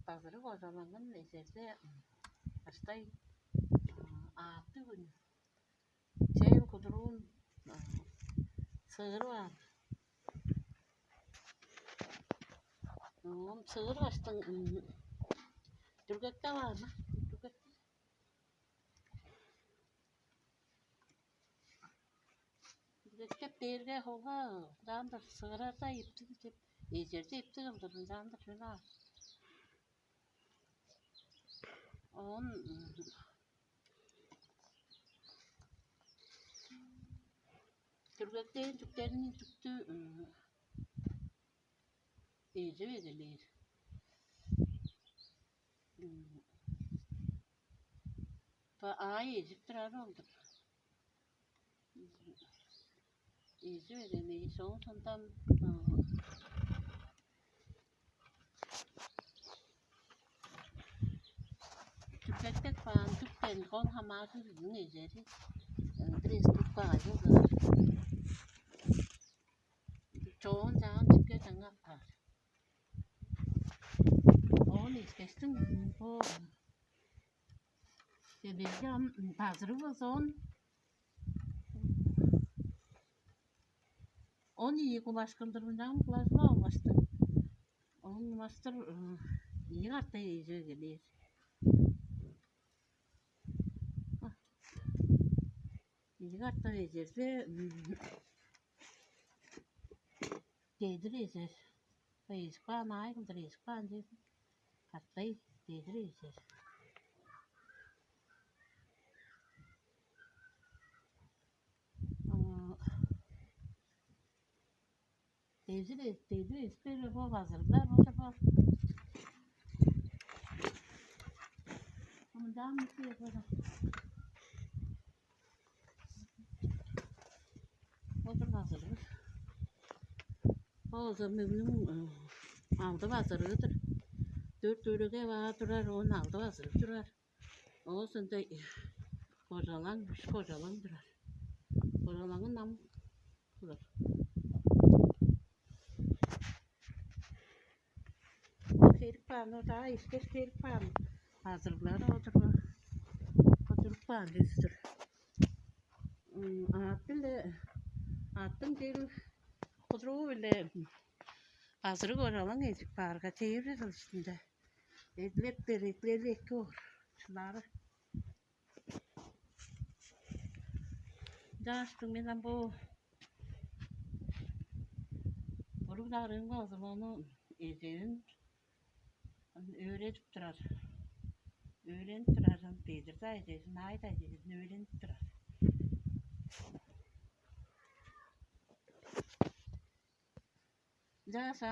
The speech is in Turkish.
pazarı kocamanın eserde hastay ağattı gün şey kudurun sığır var. Sığır açtın Türkekte var mı? Türkekte derge hoga dandır sığıra da ipti ecerde ipti kıldırın dandır şuna. On Türkekte Türklerin tüktü ece verilir. Ay ecip durar oldu. Ece verilir. Sonundan Türkekte falan Türklerin kon hamakı yüzün eceri. Drestik bağlı. Çoğun can Türkekten yapar. Onu istesin bu dedirgem pazarı vazon onu iyi kulaşkındırmayacağım kulaşma olmuştu. Onun master iyi hatta iyice gelir. İyi hatta iyice değdirecek. Değişkan ayrı değişkan diye hatta değdirecek. Değdirecek böyle bu hazırlar o da ondan bir şey yapalım. Otur hazırlık. O zaman memnun aldı hazırlıdır. 4 dörüge var durar, 10 aldı hazırlık durar. O sonra kocalan durar. Kocalanın nam durar. Kerik pano daha işte kerik pano. Hazırlıkları otur. Oturup pano üstür. Attım değil. Kudruğu bile hazırlık kocalan ezik parka çeviririz üstünde. Ekleri ekli olur. Şunları. Daştım ben bu. Burukların o zaman ezerin öğretip durar. Öğrenip durar. Bedir de ezerin, ay da ezerin öğrenip durar. Daşa